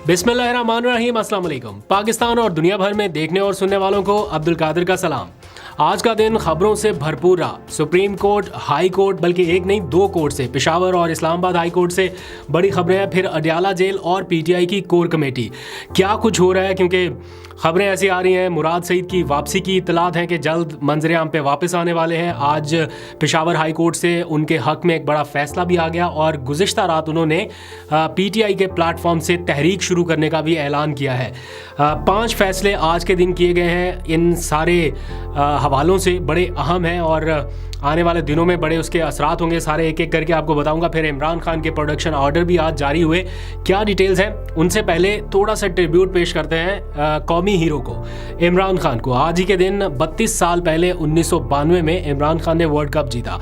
बिस्मिल्लाहिर्रहमानिर्रहीम, अस्सलाम वालेकुम। पाकिस्तान और दुनिया भर में देखने और सुनने वालों को अब्दुल कादिर का सलाम। आज का दिन खबरों से भरपूर रहा। सुप्रीम कोर्ट, हाई कोर्ट, बल्कि एक नहीं दो कोर्ट से, पेशावर और इस्लामाबाद हाई कोर्ट से बड़ी खबरें हैं। फिर अडयाला जेल और पीटीआई की कोर कमेटी, क्या कुछ हो रहा है, क्योंकि खबरें ऐसी आ रही हैं। मुराद सईद की वापसी की इतलात हैं कि जल्द मंजर आम पे वापस आने वाले हैं। आज पेशावर हाई कोर्ट से उनके हक में एक बड़ा फैसला भी आ गया और गुज़िश्ता रात उन्होंने पीटीआई के प्लेटफॉर्म से तहरीक शुरू करने का भी ऐलान किया है। 5 फैसले आज के दिन किए गए हैं। इन सारे हवालों से बड़े अहम हैं और आने वाले दिनों में बड़े उसके असरात होंगे। सारे एक एक करके आपको बताऊंगा। फिर इमरान खान के प्रोडक्शन ऑर्डर भी आज जारी हुए, क्या डिटेल्स हैं। उनसे पहले थोड़ा सा ट्रिब्यूट पेश करते हैं कौमी हीरो को, इमरान खान को। आज ही के दिन 32 साल पहले 1992 में इमरान खान ने वर्ल्ड कप जीता।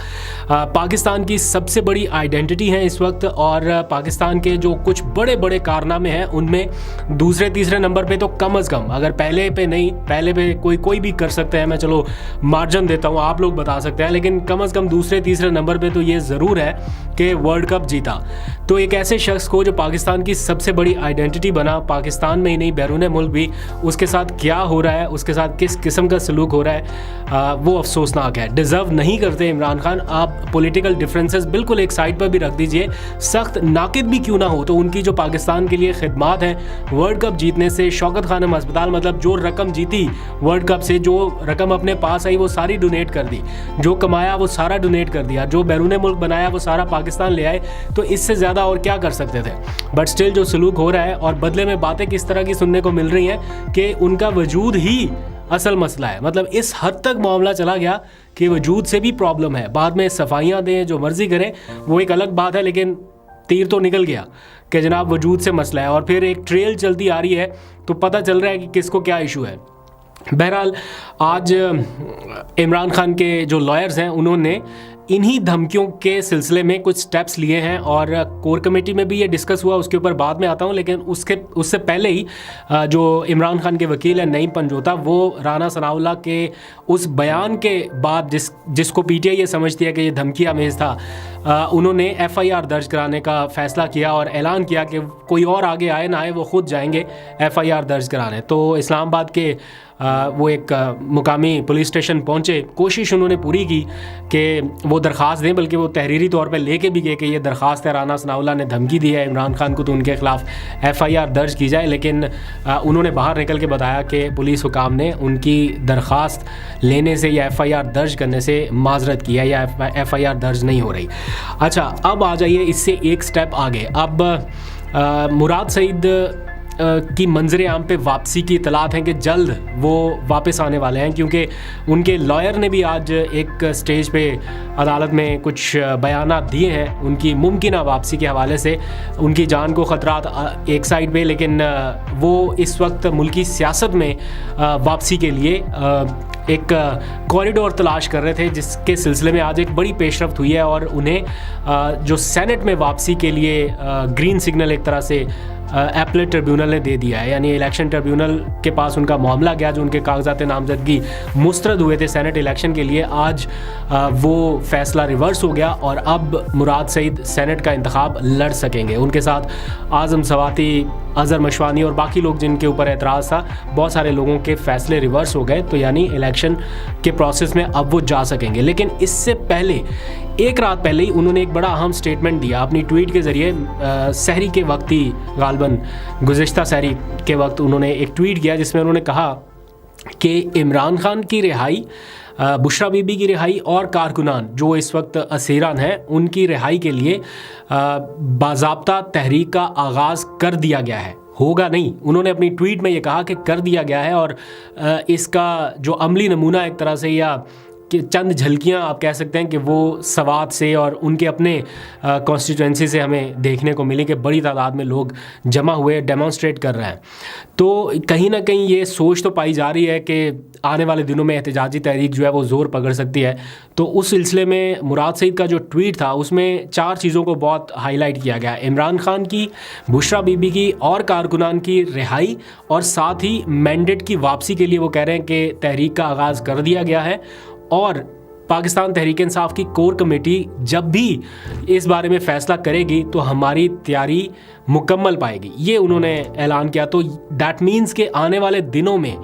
पाकिस्तान की सबसे बड़ी आइडेंटिटी है इस वक्त, और पाकिस्तान के जो कुछ बड़े बड़े कारनामे हैं उनमें दूसरे तीसरे नंबर पे तो कम अज़ कम, अगर पहले पे नहीं, पहले पे कोई भी कर सकते हैं, मैं चलो मार्जिन देता हूँ, आप लोग बता सकते हैं, लेकिन कम अज़ कम दूसरे तीसरे नंबर पे तो ये ज़रूर है कि वर्ल्ड कप जीता। तो एक ऐसे शख्स को जो पाकिस्तान की सबसे बड़ी आइडेंटिटी बना, पाकिस्तान में ही नहीं बैरून मुल्क भी, उसके साथ क्या हो रहा है, उसके साथ किस किस्म का सलूक हो रहा है, वो अफसोसनाक है। डिज़र्व नहीं करते इमरान खान। आप पॉलिटिकल डिफरेंसेस बिल्कुल एक साइड पर भी रख दीजिए, सख्त नाकिद भी क्यों ना हो, तो उनकी जो पाकिस्तान के लिए खिदमात हैं वर्ल्ड कप जीतने से, शौकत खानम अस्पताल, मतलब जो रकम जीती वर्ल्ड कप से, जो रकम अपने पास आई वो सारी डोनेट कर दी, जो कमाया वो सारा डोनेट कर दिया, जो बैरून मुल्क बनाया वो सारा पाकिस्तान ले आए। तो इससे ज़्यादा और क्या कर सकते थे। बट स्टिल जो सलूक हो रहा है और बदले में बातें किस तरह की सुनने को मिल रही हैं कि उनका वजूद ही असल मसला है। मतलब इस हद तक मामला चला गया कि वजूद से भी प्रॉब्लम है। बाद में सफाइयाँ दें, जो मर्जी करें, वो एक अलग बात है, लेकिन तीर तो निकल गया कि जनाब वजूद से मसला है। और फिर एक ट्रेल चलती आ रही है तो पता चल रहा है कि किसको क्या इशू है। बहरहाल आज इमरान खान के जो लॉयर्स हैं उन्होंने इन्हीं धमकियों के सिलसिले में कुछ स्टेप्स लिए हैं और कोर कमेटी में भी ये डिस्कस हुआ, उसके ऊपर बाद में आता हूँ। लेकिन उससे पहले ही जो इमरान खान के वकील हैं नईम पंजोता, वो राना सनाउल्लाह के उस बयान के बाद जिसको पीटीआई ये समझती है कि ये धमकी आमेज था, उन्होंने एफआईआर दर्ज कराने का फ़ैसला किया और ऐलान किया कि कोई और आगे आए ना आए, वो खुद जाएंगे एफआईआर दर्ज कराने। तो इस्लामाबाद के वो एक मुकामी पुलिस स्टेशन पहुँचे, कोशिश उन्होंने पूरी की कि वो दरख्वास्त दें, बल्कि वो तहरीरी तौर पे लेके भी गए कि ये दरख्वास्त है, राना सनाउल्लाह ने धमकी दी है इमरान खान को, तो उनके ख़िलाफ़ एफआईआर दर्ज की जाए। लेकिन उन्होंने बाहर निकल के बताया कि पुलिस हुकाम ने उनकी दरख्वास्त लेने से या एफआईआर दर्ज करने से माजरत की है, या एफआईआर दर्ज नहीं हो रही। अच्छा, अब आ जाइए इससे एक स्टेप आगे। अब मुराद सईद की मंजर आम पे वापसी की इतलात हैं कि जल्द वो वापस आने वाले हैं, क्योंकि उनके लॉयर ने भी आज एक स्टेज पे अदालत में कुछ बयानात दिए हैं उनकी मुमकिना वापसी के हवाले से। उनकी जान को ख़तरात एक साइड पे, लेकिन वो इस वक्त मुल्की सियासत में वापसी के लिए एक कॉरिडोर तलाश कर रहे थे, जिसके सिलसिले में आज एक बड़ी पेशरफ्त हुई है और उन्हें जो सेनेट में वापसी के लिए ग्रीन सिग्नल एक तरह से एपलेट ट्रिब्यूनल ने दे दिया है। यानी इलेक्शन ट्रिब्यूनल के पास उनका मामला गया, जो उनके कागजात नामजदगी मुस्तरद हुए थे सेनेट इलेक्शन के लिए, आज वो फैसला रिवर्स हो गया और अब मुराद सईद सेनेट का इंतखाब लड़ सकेंगे। उनके साथ आज़म सवाती, अज़हर मशवानी और बाकी लोग जिनके ऊपर एतराज़ था, बहुत सारे लोगों के फैसले रिवर्स हो गए, तो यानी इलेक्शन के प्रोसेस में अब वो जा सकेंगे। लेकिन इससे पहले एक रात पहले ही उन्होंने एक बड़ा अहम स्टेटमेंट दिया अपनी ट्वीट के ज़रिए। सहरी के वक्त ही, गालबन गुज़िश्ता सहरी के वक्त उन्होंने एक ट्वीट किया जिसमें उन्होंने कहा कि इमरान खान की रिहाई, बुशरा बीबी की रिहाई और कारकुनान जो इस वक्त असीरान हैं उनकी रिहाई के लिए बाज़ाब्ता तहरीक का आगाज़ कर दिया गया है, होगा नहीं। उन्होंने अपनी ट्वीट में ये कहा कि कर दिया गया है, और इसका जो अमली नमूना एक तरह से, या कि चंद झलकियाँ आप कह सकते हैं कि वो सवात से और उनके अपने कॉन्स्टिट्यूंसी से हमें देखने को मिली कि बड़ी तादाद में लोग जमा हुए डेमोन्स्ट्रेट कर रहे हैं। तो कहीं ना कहीं ये सोच तो पाई जा रही है कि आने वाले दिनों में एहतजाजी तहरीक जो है वो ज़ोर पकड़ सकती है। तो उस सिलसिले में मुराद सईद का जो ट्वीट था उसमें 4 चीज़ों को बहुत हाईलाइट किया गया। इमरान खान की, बुशरा बीबी की और कारकुनान की रिहाई, और साथ ही मैंडेट की वापसी के लिए वो कह रहे हैं कि तहरीक का आगाज़ कर दिया गया है, और पाकिस्तान तहरीक इंसाफ की कोर कमेटी जब भी इस बारे में फ़ैसला करेगी तो हमारी तैयारी मुकम्मल पाएगी, ये उन्होंने ऐलान किया। तो दैट मीन्स के आने वाले दिनों में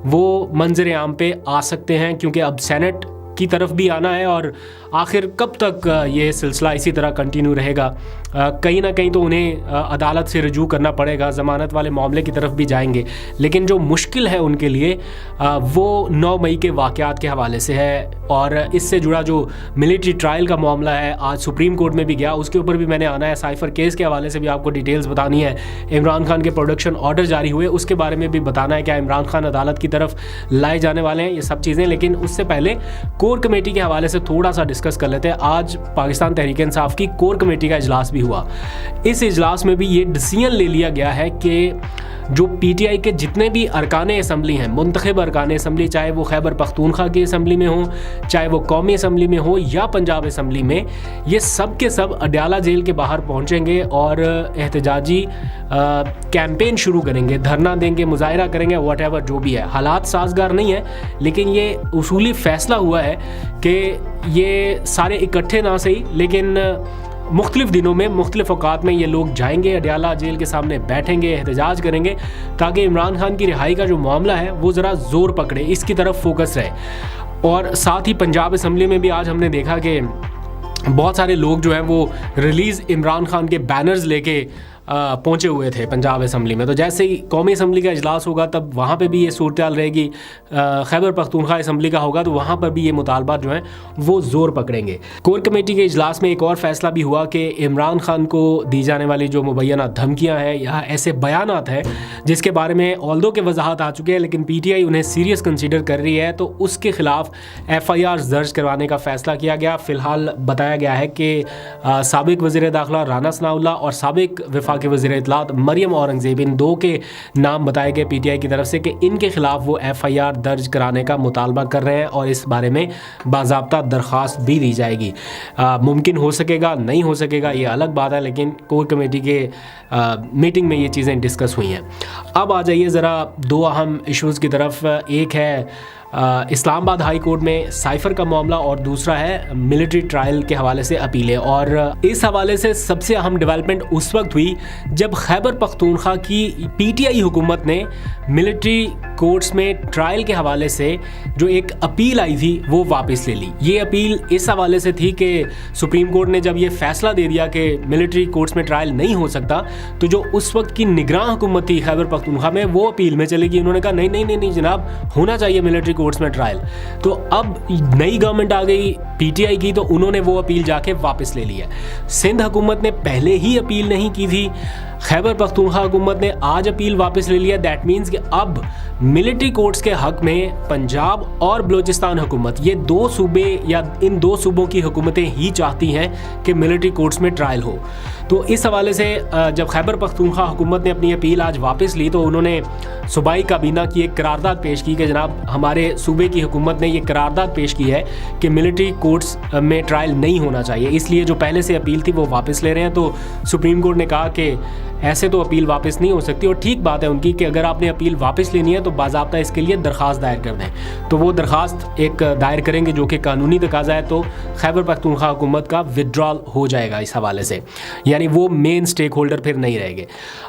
वो मंजर आम पे आ सकते हैं, क्योंकि अब सेनेट की तरफ भी आना है और आखिर कब तक ये सिलसिला इसी तरह कंटिन्यू रहेगा। कहीं ना कहीं तो उन्हें अदालत से रुजू करना पड़ेगा, ज़मानत वाले मामले की तरफ भी जाएंगे। लेकिन जो मुश्किल है उनके लिए वो 9 मई के वाक़यात के हवाले से है, और इससे जुड़ा जो मिलिट्री ट्रायल का मामला है आज सुप्रीम कोर्ट में भी गया, उसके ऊपर भी मैंने आना है। साइफर केस के हवाले से भी आपको डिटेल्स बतानी है। इमरान खान के प्रोडक्शन ऑर्डर जारी हुए, उसके बारे में भी बताना है, क्या इमरान खान अदालत की तरफ लाए जाने वाले हैं, ये सब चीज़ें। लेकिन उससे पहले कोर कमेटी के हवाले से थोड़ा सा डिस्कस कर लेते हैं। आज पाकिस्तान तहरीक इंसाफ की कोर कमेटी का इजलास भी हुआ। इस इजलास में भी ये डिसीजन ले लिया गया है कि जो पीटीआई के जितने भी अरकान असम्बली हैं, मुंतखब अरकान असम्बली, चाहे वो खैबर पख्तूनख्वा की असम्बली में हो, चाहे वो कौमी असम्बली में हो या पंजाब असम्बली में, ये सब के सब अडयाला जेल के बाहर पहुंचेंगे और एहतजाजी कैंपेन शुरू करेंगे, धरना देंगे, मुजाहरा करेंगे, व्हाटएवर जो भी है। हालात साजगार नहीं है, लेकिन ये उसूली फ़ैसला हुआ है कि ये सारे इकट्ठे ना सही, लेकिन मुख्तलिफ दिनों में मुख्तलिफ औकात में ये लोग जाएंगे, अडयाला जेल के सामने बैठेंगे, एहतजाज करेंगे, ताकि इमरान खान की रिहाई का जो मामला है वो ज़रा ज़ोर पकड़े, इसकी तरफ फोकस रहे। और साथ ही पंजाब असम्बली में भी आज हमने देखा कि बहुत सारे लोग जो हैं वो रिलीज़ इमरान खान के बैनर्स लेके पहुँचे हुए थे पंजाब असम्बली में। तो जैसे ही कौमी असम्बली का इजलास होगा तब वहाँ पे भी ये सूरत हाल रहेगी। खैबर पख्तूनख्वा असम्बली का होगा तो वहाँ पर भी ये मुतालबात जो हैं वो ज़ोर पकड़ेंगे। कोर कमेटी के इजलास में एक और फ़ैसला भी हुआ कि इमरान खान को दी जाने वाली जो मुबैना धमकियाँ हैं या ऐसे बयानात हैं जिसके बारे में ऑल्दो के वजाहत आ चुके हैं, लेकिन PTI उन्हें सीरियस कंसीडर कर रही है, तो उसके ख़िलाफ़ FIR दर्ज करवाने का फ़ैसला किया गया। फ़िलहाल बताया गया है कि साबिक वज़ीर दाखिला राना सनाउल्लाह और साबिक के वज़ीर इत्तलात मरियम औरंगज़ेब, इन दो के नाम बताए गए PTI की तरफ से कि इनके खिलाफ वो FIR दर्ज कराने का मुतालबा कर रहे हैं और इस बारे में बाज़ाब्ता दरख्वास्त भी दी जाएगी। मुमकिन हो सकेगा, नहीं हो सकेगा, ये अलग बात है, लेकिन कोर कमेटी के मीटिंग में ये चीज़ें डिस्कस हुई हैं। अब आ जाइए ज़रा दो अहम इश्यूज़ की तरफ। एक है इस्लामाबाद हाई कोर्ट में साइफर का मामला और दूसरा है मिलिट्री ट्रायल के हवाले से अपीलें। और इस हवाले से सबसे अहम डेवलपमेंट उस वक्त हुई जब खैबर पख्तूनख्वा की PTI हुकूमत ने मिलिट्री कोर्ट्स में ट्रायल के हवाले से जो एक अपील आई थी वो वापस ले ली। ये अपील इस हवाले से थी कि सुप्रीम कोर्ट ने जब ये फैसला दे दिया कि मिलिट्री कोर्ट्स में ट्रायल नहीं हो सकता, तो जो उस वक्त की निगरान हुकूमत थी खैबर पख्तूनख्वा में, वो अपील में चली गई। उन्होंने कहा नहीं नहीं नहीं नहीं जनाब, होना चाहिए मिलिट्री कोर्ट्स में ट्रायल। तो अब नई गवर्नमेंट आ गई PTI की, तो उन्होंने वो अपील जाके वापस ले लिया। सिंध हुकूमत ने पहले ही अपील नहीं की थी, खैबर पख्तूनख्वा हुकूमत ने आज अपील वापस ले लिया। दैट मीन्स कि अब मिलिट्री कोर्ट्स के हक में पंजाब और बलूचिस्तान हुकूमत, ये दो सूबे या इन दो सूबों की हुकूमतें ही चाहती हैं कि मिलिट्री कोर्ट्स में ट्रायल हो। तो इस हवाले से जब खैबर पख्तूनख्वा हुकूमत ने अपनी अपील आज वापस ली तो उन्होंने सूबाई काबीना की एक करारदाद पेश की कि जनाब हमारे सूबे की हुकूमत ने ये करारदाद पेश की है कि मिलिट्री कोर्ट्स में ट्रायल नहीं होना चाहिए, इसलिए जो पहले से अपील थी वो वापस ले रहे हैं। तो सुप्रीम कोर्ट ने कहा कि ऐसे तो अपील वापस नहीं हो सकती, और ठीक बात है उनकी कि अगर आपने अपील वापस लेनी है तो बाज़ाब्ता इसके लिए दरख्वास्त दायर कर दें। तो वो दरख्वास्त एक दायर करेंगे जो कि कानूनी तकाजा है, तो खैबर पख्तूनख्वा हुकूमत का विड्रॉल हो जाएगा इस हवाले से, यानी वो मेन स्टेक होल्डर फिर नहीं रहेंगे।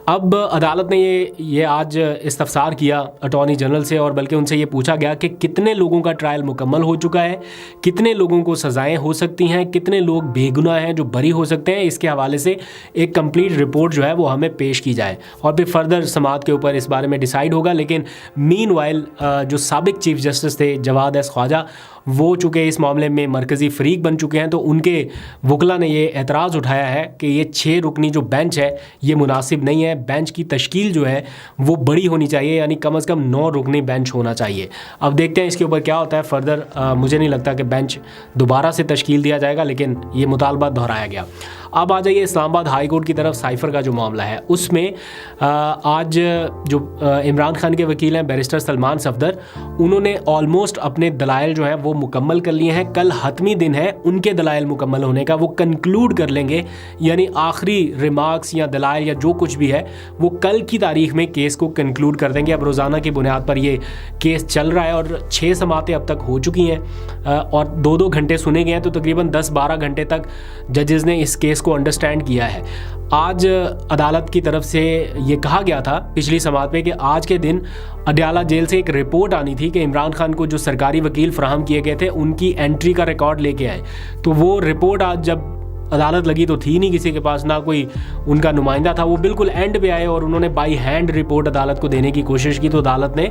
अब अदालत ने ये आज इस्तफसार किया अटॉर्नी जनरल से, और बल्कि उनसे ये पूछा गया कि कितने लोगों का ट्रायल मुकम्मल हो चुका है, कितने लोगों को सज़ाएँ हो सकती हैं, कितने लोग बेगुनाह हैं जो बरी हो सकते हैं। इसके हवाले से एक कंप्लीट रिपोर्ट जो है वो हमें पेश की जाए और फिर फर्दर समाअत के ऊपर इस बारे में डिसाइड होगा। लेकिन मीनवाइल जो साबिक चीफ जस्टिस थे जवाद एस ख्वाजा, वो चूँकि इस मामले में मरकज़ी फ़रीक बन चुके हैं, तो उनके वकला ने ये एतराज़ उठाया है कि ये 6 रुकनी जो बेंच है ये मुनासिब नहीं है। बेंच की तश्कील जो है वो बड़ी होनी चाहिए, यानी कम अज़ कम 9 रुकनी बेंच होना चाहिए। अब देखते हैं इसके ऊपर क्या होता है फर्दर। मुझे नहीं लगता कि बेंच दोबारा से तश्कील दिया जाएगा, लेकिन ये मुतालबा दोहराया गया। अब आ जाइए इस्लामाबाद हाई कोर्ट की तरफ। साइफर का जो मामला है उसमें आज जो इमरान खान के वकील हैं बैरिस्टर सलमान सफदर, उन्होंने ऑलमोस्ट अपने दलाइल जो हैं वो मुकम्मल कर लिए हैं। कल हतमी दिन है उनके दलाइल मुकम्मल होने का, वो कंक्लूड कर लेंगे, यानी आखिरी रिमार्क्स या दलाइल या जो कुछ भी है वो कल की तारीख में केस को कंक्लूड कर देंगे। अब रोज़ाना की बुनियाद पर ये केस चल रहा है और 6 समातें अब तक हो चुकी हैं और 2-2 घंटे सुने गए हैं, तो तकरीबन 10-12 घंटे तक जजेस ने इस केस को अंडरस्टैंड किया है। आज अदालत की तरफ से ये कहा गया था पिछली समात में कि आज के दिन अडयाला जेल से एक रिपोर्ट आनी थी कि इमरान खान को जो सरकारी वकील फराहम किए गए थे उनकी एंट्री का रिकॉर्ड लेके आए। तो वो रिपोर्ट आज जब अदालत लगी तो थी नहीं किसी के पास, ना कोई उनका नुमाइंदा था। वो बिल्कुल एंड पे आए और उन्होंने बाई हैंड रिपोर्ट अदालत को देने की कोशिश की, तो अदालत ने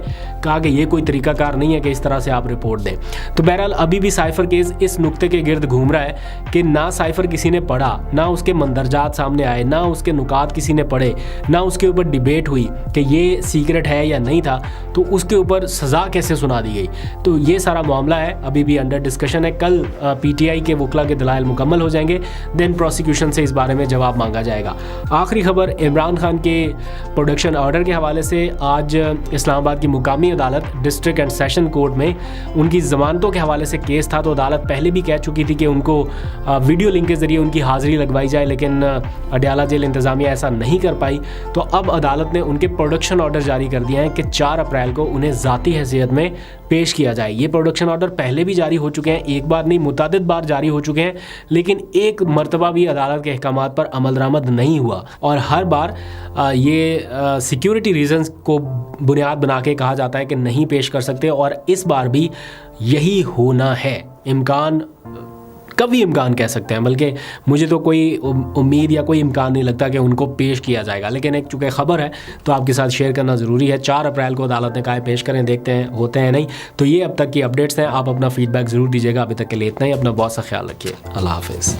कहा कि ये कोई तरीकाकार नहीं है कि इस तरह से आप रिपोर्ट दें। तो बहरहाल अभी भी साइफर केस इस नुक्ते के गिर्द घूम रहा है कि ना साइफर किसी ने पढ़ा, ना उसके मंदरजात सामने आए, ना उसके नुकात किसी ने पढ़े, ना उसके ऊपर डिबेट हुई कि ये सीक्रेट है या नहीं था, तो उसके ऊपर सज़ा कैसे सुना दी गई। तो ये सारा मामला है, अभी भी अंडर डिस्कशन है। कल PTI के वकला के दलाइल मुकम्मल हो जाएंगे, देन प्रोसिक्यूशन से इस बारे में जवाब मांगा जाएगा। आखिरी खबर इमरान खान के प्रोडक्शन ऑर्डर के हवाले से, आज इस्लामाबाद की मुकामी अदालत डिस्ट्रिक्ट एंड सेशन कोर्ट में उनकी ज़मानतों के हवाले से केस था। तो अदालत पहले भी कह चुकी थी कि उनको वीडियो लिंक के ज़रिए उनकी हाज़िरी लगवाई जाए, लेकिन अडयाला जेल इंतज़ामिया ऐसा नहीं कर पाई। तो अब अदालत ने उनके प्रोडक्शन ऑर्डर जारी कर दिया है कि 4 अप्रैल को उन्हें ज़ाती हैसियत में पेश किया जाए। ये प्रोडक्शन ऑर्डर पहले भी जारी हो चुके हैं, एक बार नहीं मुतअद्दिद बार जारी हो चुके हैं, लेकिन एक मरतबा भी अदालत के अहकामात पर अमल दरामद नहीं हुआ। और हर बार ये सिक्योरिटी रीजंस को बुनियाद बना के कहा जाता है कि नहीं पेश कर सकते, और इस बार भी यही होना है। इम्कान, कभी इम्कान कह सकते हैं, बल्कि मुझे तो कोई उम्मीद या कोई इम्कान नहीं लगता कि उनको पेश किया जाएगा, लेकिन एक चूँकि ख़बर है तो आपके साथ शेयर करना ज़रूरी है। 4 अप्रैल को अदालत ने कहा है पेश करें, देखते हैं होते हैं नहीं। तो ये अब तक की अपडेट्स हैं, आप अपना फीडबैक ज़रूर दीजिएगा। अभी तक के लिए इतना ही, अपना बहुत सा ख्याल रखिए। अल्लाह हाफ़िज़।